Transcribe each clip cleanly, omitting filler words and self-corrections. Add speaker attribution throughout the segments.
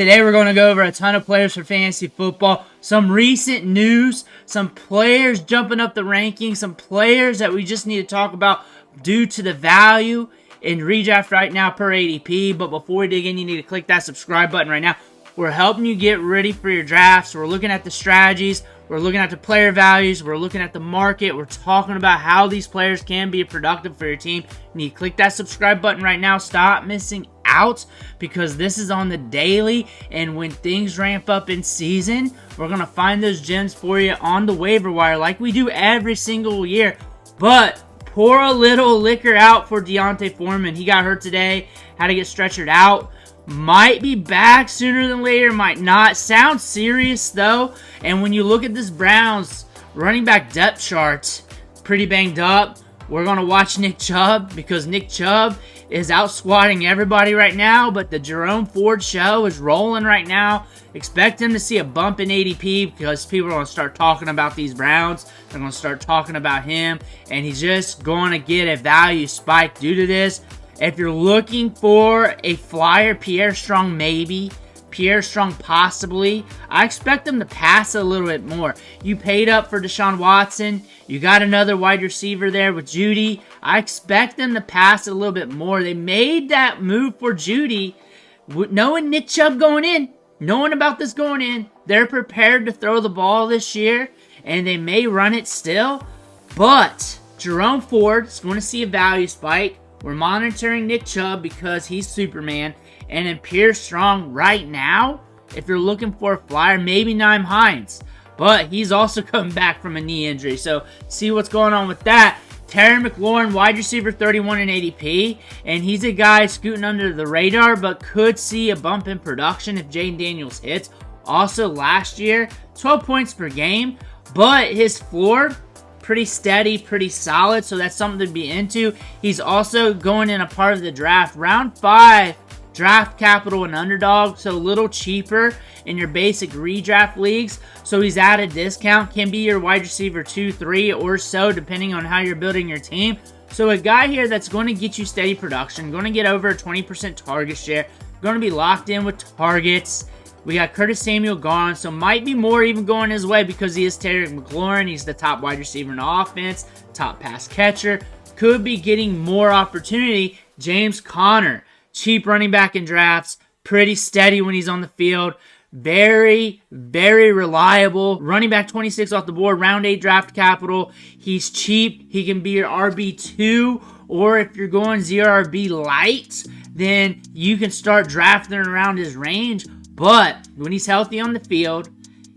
Speaker 1: Today we're going to go over a ton of players for fantasy football, some recent news, some players jumping up the rankings, some players that we just need to talk about due to the value in redraft right now per ADP. But before we dig in, you need to click that subscribe button right now. We're helping you get ready for your drafts. We're looking at the strategies. We're looking at the player values. We're looking at the market. We're talking about how these players can be productive for your team. You need to click that subscribe button right now. Stop missing out because this is on the daily. And when things ramp up in season, we're going to find those gems for you on the waiver wire like we do every single year. But pour a little liquor out for D'Onta Foreman. He got hurt today. Had to get stretchered out. Might be back sooner than later, might not. Sounds serious, though. And when you look at this Browns running back depth chart, pretty banged up. We're going to watch Nick Chubb because Nick Chubb is out squatting everybody right now. But the Jerome Ford show is rolling right now. Expect him to see a bump in ADP because people are going to start talking about these Browns. They're going to start talking about him. And he's just going to get a value spike due to this. If you're looking for a flyer, Pierre Strong maybe, Pierre Strong possibly. I expect them to pass a little bit more. You paid up for Deshaun Watson. You got another wide receiver there with Judy. I expect them to pass a little bit more. They made that move for Judy, knowing Nick Chubb going in, knowing about this going in. They're prepared to throw the ball this year, and they may run it still. But Jerome Ford is going to see a value spike. We're monitoring Nick Chubb because he's Superman. And in Pierre Strong right now, if you're looking for a flyer, maybe Nyheim Hines. But he's also coming back from a knee injury. So see what's going on with that. Terry McLaurin, wide receiver 31 in ADP. And he's a guy scooting under the radar, but could see a bump in production if Jaden Daniels hits. Also last year, 12 points per game. But his floor, pretty steady, pretty solid, so that's something to be into. He's also going in a part of the draft, round 5, draft capital and underdog, so a little cheaper in your basic redraft leagues. So he's at a discount, can be your wide receiver 2, 3 or so, depending on how you're building your team. So a guy here that's going to get you steady production, going to get over a 20% target share, going to be locked in with targets. We got Curtis Samuel gone, so might be more even going his way because he is Terry McLaurin. He's the top wide receiver in the offense, top pass catcher. Could be getting more opportunity. James Conner, cheap running back in drafts, pretty steady when he's on the field. Very, very reliable. Running back 26 off the board, round 8 draft capital. He's cheap. He can be your RB2, or if you're going ZRB light, then you can start drafting around his range. But when he's healthy on the field,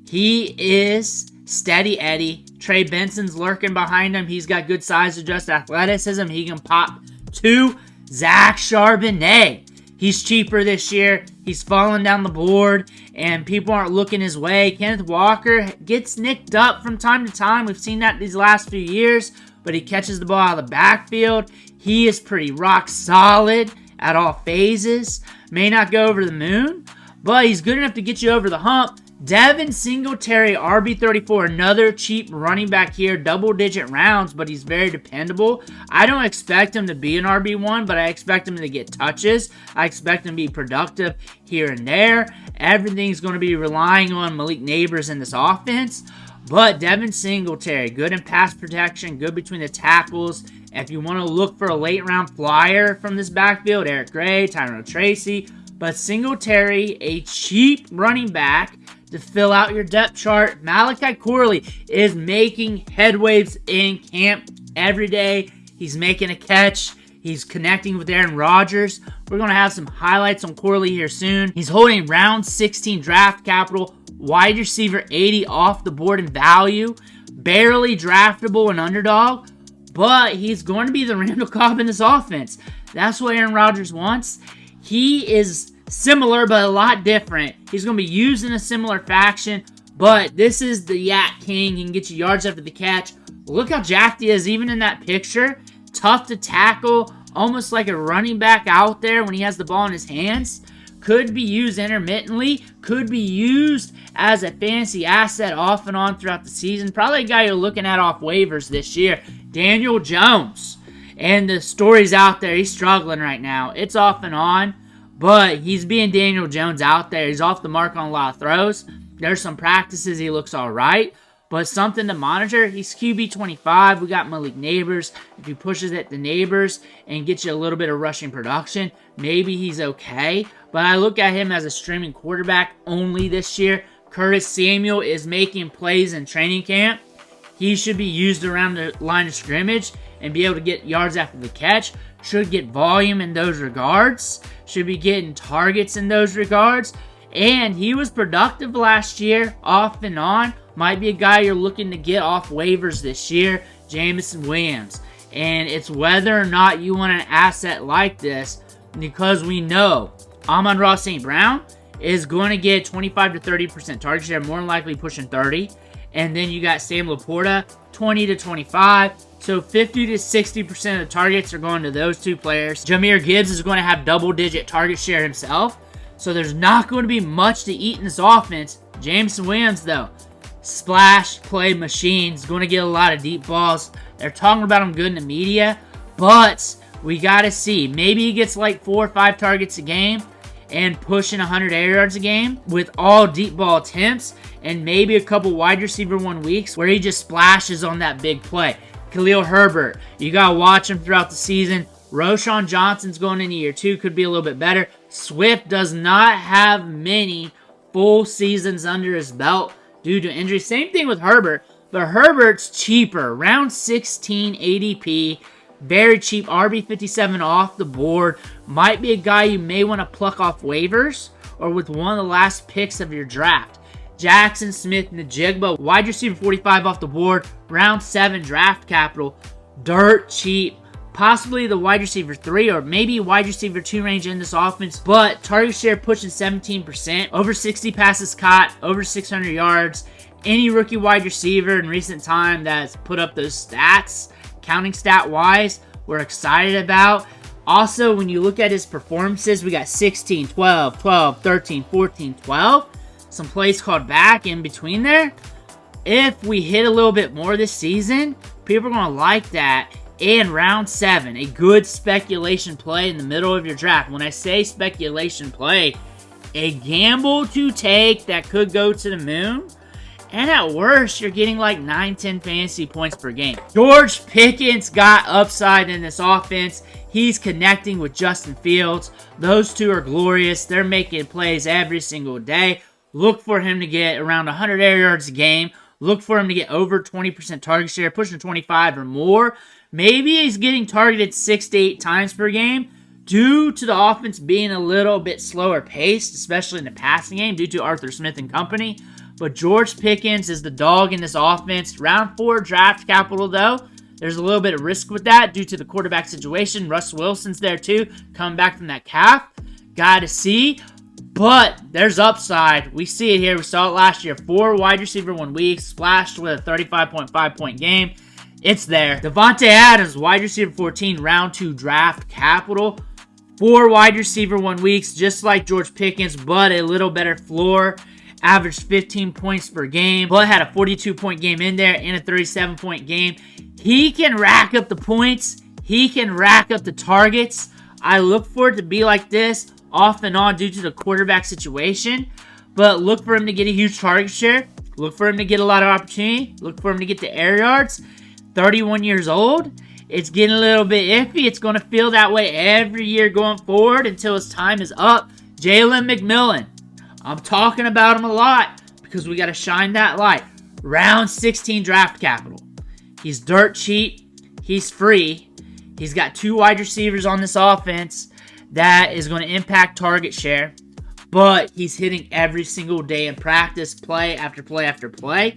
Speaker 1: he is steady Eddie. Trey Benson's lurking behind him. He's got good size to just athleticism. He can pop 2. Zach Charbonnet. He's cheaper this year. He's falling down the board, and people aren't looking his way. Kenneth Walker gets nicked up from time to time. We've seen that these last few years, but he catches the ball out of the backfield. He is pretty rock solid at all phases. May not go over the moon, but he's good enough to get you over the hump. Devin Singletary, RB34, another cheap running back here, double-digit rounds, but he's very dependable. I don't expect him to be an RB1, but I expect him to get touches. I expect him to be productive here and there. Everything's going to be relying on Malik Neighbors in this offense, but Devin Singletary, good in pass protection, good between the tackles. If you want to look for a late-round flyer from this backfield, Eric Gray, Tyrone Tracy, but Singletary, a cheap running back to fill out your depth chart. Malachi Corley is making headwaves in camp every day. He's making a catch. He's connecting with Aaron Rodgers. We're going to have some highlights on Corley here soon. He's holding round 16 draft capital, wide receiver 80 off the board in value, barely draftable and underdog, but he's going to be the Randall Cobb in this offense. That's what Aaron Rodgers wants. He is similar, but a lot different. He's going to be used in a similar faction, but this is the Yak King. He can get you yards after the catch. Look how jacked he is, even in that picture. Tough to tackle, almost like a running back out there when he has the ball in his hands. Could be used intermittently. Could be used as a fantasy asset off and on throughout the season. Probably a guy you're looking at off waivers this year. Daniel Jones. And the story's out there. He's struggling right now. It's off and on. but he's being Daniel Jones out there. He's off the mark on a lot of throws. There's some practices he looks all right, but something to monitor. He's QB 25. We got Malik Neighbors. If he pushes it to Neighbors and gets you a little bit of rushing production, maybe he's okay. But I look at him as a streaming quarterback only this year. Curtis Samuel is making plays in training camp. He should be used around the line of scrimmage and be able to get yards after the catch. Should get volume in those regards. Should be getting targets in those regards. And he was productive last year, off and on. Might be a guy you're looking to get off waivers this year, Jameson Williams. And it's whether or not you want an asset like this, because we know Amon-Ra St. Brown is going to get 25 to 30% target share, more than likely pushing 30. And then you got Sam Laporta, 20 to 25. So 50 to 60% of the targets are going to those two players. Jahmyr Gibbs is going to have double-digit target share himself. So there's not going to be much to eat in this offense. Jameson Williams, though, splash play machines, going to get a lot of deep balls. They're talking about him good in the media, but we got to see. Maybe he gets like 4 or 5 targets a game and pushing 100 air yards a game with all deep ball attempts, and maybe a couple wide receiver 1 weeks where he just splashes on that big play. Khalil Herbert, you got to watch him throughout the season. Roshan Johnson's going into year 2, could be a little bit better. Swift does not have many full seasons under his belt due to injury. Same thing with Herbert, but Herbert's cheaper. Round 16 ADP, very cheap, RB57 off the board. Might be a guy you may want to pluck off waivers or with one of the last picks of your draft. Jackson Smith-Njigba, wide receiver 45 off the board, round 7 draft capital, dirt cheap. Possibly the wide receiver 3 or maybe wide receiver 2 range in this offense, but target share pushing 17%, over 60 passes caught, over 600 yards. Any rookie wide receiver in recent time that's put up those stats, counting stat-wise, we're excited about. Also, when you look at his performances, we got 16, 12, 12, 13, 14, 12. Some plays called back in between there. If we hit a little bit more this season, people are going to like that. And round 7, a good speculation play in the middle of your draft. When I say speculation play, a gamble to take that could go to the moon. And at worst, you're getting like 9-10 fantasy points per game. George Pickens got upside in this offense. He's connecting with Justin Fields. Those two are glorious. They're making plays every single day. Look for him to get around 100 air yards a game. Look for him to get over 20% target share, pushing 25 or more. Maybe he's getting targeted 6 to 8 times per game due to the offense being a little bit slower paced, especially in the passing game due to Arthur Smith and company. But George Pickens is the dog in this offense. Round 4 draft capital, though. There's a little bit of risk with that due to the quarterback situation. Russ Wilson's there, too, coming back from that calf. Got to see. But there's upside. We see it here. We saw it last year. 4 wide receiver 1 week, splashed with a 35.5 point game. It's there. Devontae Adams, wide receiver 14, round 2 draft capital. 4 wide receiver 1 weeks, just like George Pickens, but a little better floor. Averaged 15 points per game, but had a 42-point game in there and a 37-point game. He can rack up the points. He can rack up the targets. I look for it to be like this off and on due to the quarterback situation, but look for him to get a huge target share. Look for him to get a lot of opportunity. Look for him to get the air yards. 31 years old. It's getting a little bit iffy. It's going to feel that way every year going forward until his time is up. Jalen McMillan. I'm talking about him a lot because we got to shine that light. Round 16 draft capital. He's dirt cheap. He's free. He's got 2 wide receivers on this offense that is going to impact target share. But he's hitting every single day in practice, play after play after play.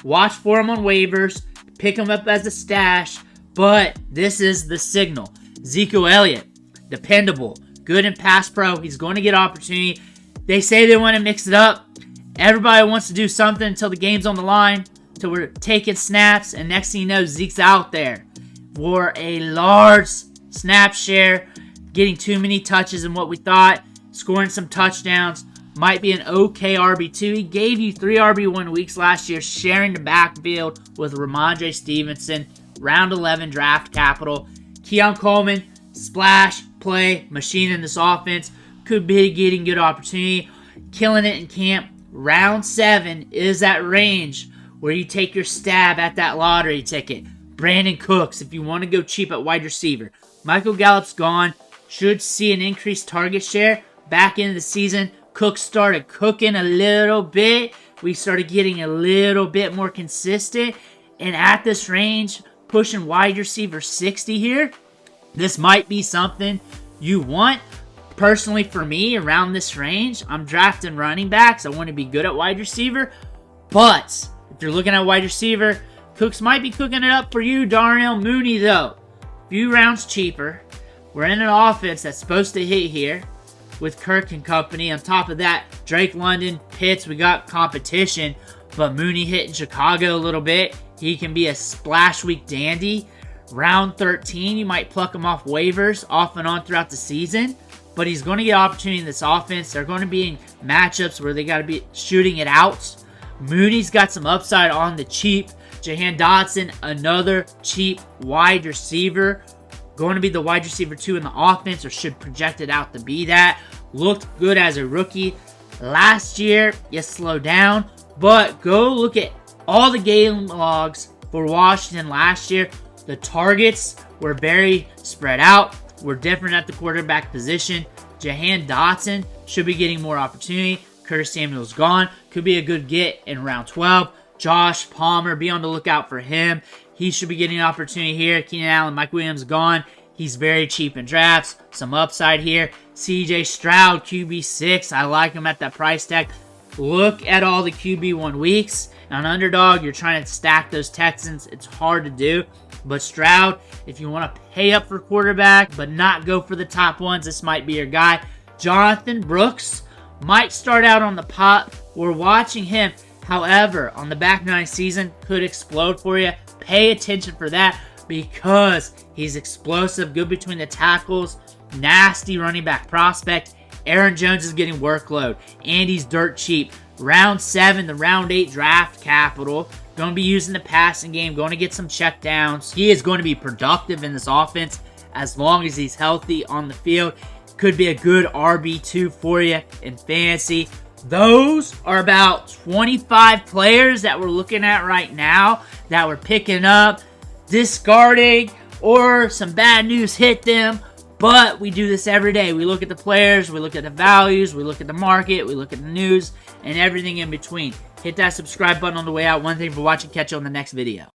Speaker 1: Watch for him on waivers. Pick him up as a stash, but this is the signal. Ezekiel Elliott, dependable, good in pass pro. He's going to get opportunity. They say they want to mix it up. Everybody wants to do something until the game's on the line, until we're taking snaps, and next thing you know, Zeke's out there for a large snap share, getting too many touches in what we thought, scoring some touchdowns. Might be an okay RB2. He gave you 3 RB1 weeks last year, sharing the backfield with Ramondre Stevenson. Round 11 draft capital. Keon Coleman, splash, play, machine in this offense. could be getting good opportunity. Killing it in camp. Round 7 is that range where you take your stab at that lottery ticket. Brandon Cooks, if you want to go cheap at wide receiver. Michael Gallup's gone. Should see an increased target share. Back into the season, Cooks started cooking a little bit. We started getting a little bit more consistent. And at this range, pushing wide receiver 60 here, this might be something you want. Personally, for me, around this range, I'm drafting running backs. I want to be good at wide receiver. But if you're looking at wide receiver, Cooks might be cooking it up for you. Darnell Mooney, though, few rounds cheaper. We're in an offense that's supposed to hit here with Kirk and company. On top of that, Drake London, Pitts, we got competition. But Mooney hitting Chicago a little bit. He can be a splash week dandy. Round 13, you might pluck him off waivers off and on throughout the season. But he's going to get opportunity in this offense. They're going to be in matchups where they got to be shooting it out. Mooney's got some upside on the cheap. Jahan Dotson, another cheap wide receiver. Going to be the wide receiver 2 in the offense, or should project it out to be that. Looked good as a rookie. Last year, you slowed down. But go look at all the game logs for Washington last year. The targets were very spread out. We're different at the quarterback position. Jahan Dotson should be getting more opportunity. Curtis Samuel's gone. Could be a good get in round 12. Josh Palmer, be on the lookout for him. He should be getting an opportunity here. Keenan Allen, Mike Williams gone. He's very cheap in drafts. Some upside here. CJ Stroud, QB6. I like him at that price tag. Look at all the QB1 weeks. On Underdog, you're trying to stack those Texans. It's hard to do. But Stroud, if you want to pay up for quarterback but not go for the top ones, this might be your guy. Jonathan Brooks might start out on the pot. We're watching him. However, on the back 9 season, could explode for you. Pay attention for that because he's explosive, good between the tackles, nasty running back prospect. Aaron Jones is getting workload, and he's dirt cheap. Round 7, the round 8 draft capital. Going to be using the passing game, going to get some checkdowns. He is going to be productive in this offense as long as he's healthy on the field. Could be a good RB2 for you in fantasy. Those are about 25 players that we're looking at right now that we're picking up, discarding, or some bad news hit them. But we do this every day. We look at the players, we look at the values, we look at the market, we look at the news, and everything in between. Hit that subscribe button on the way out. One thing for watching. Catch you on the next video.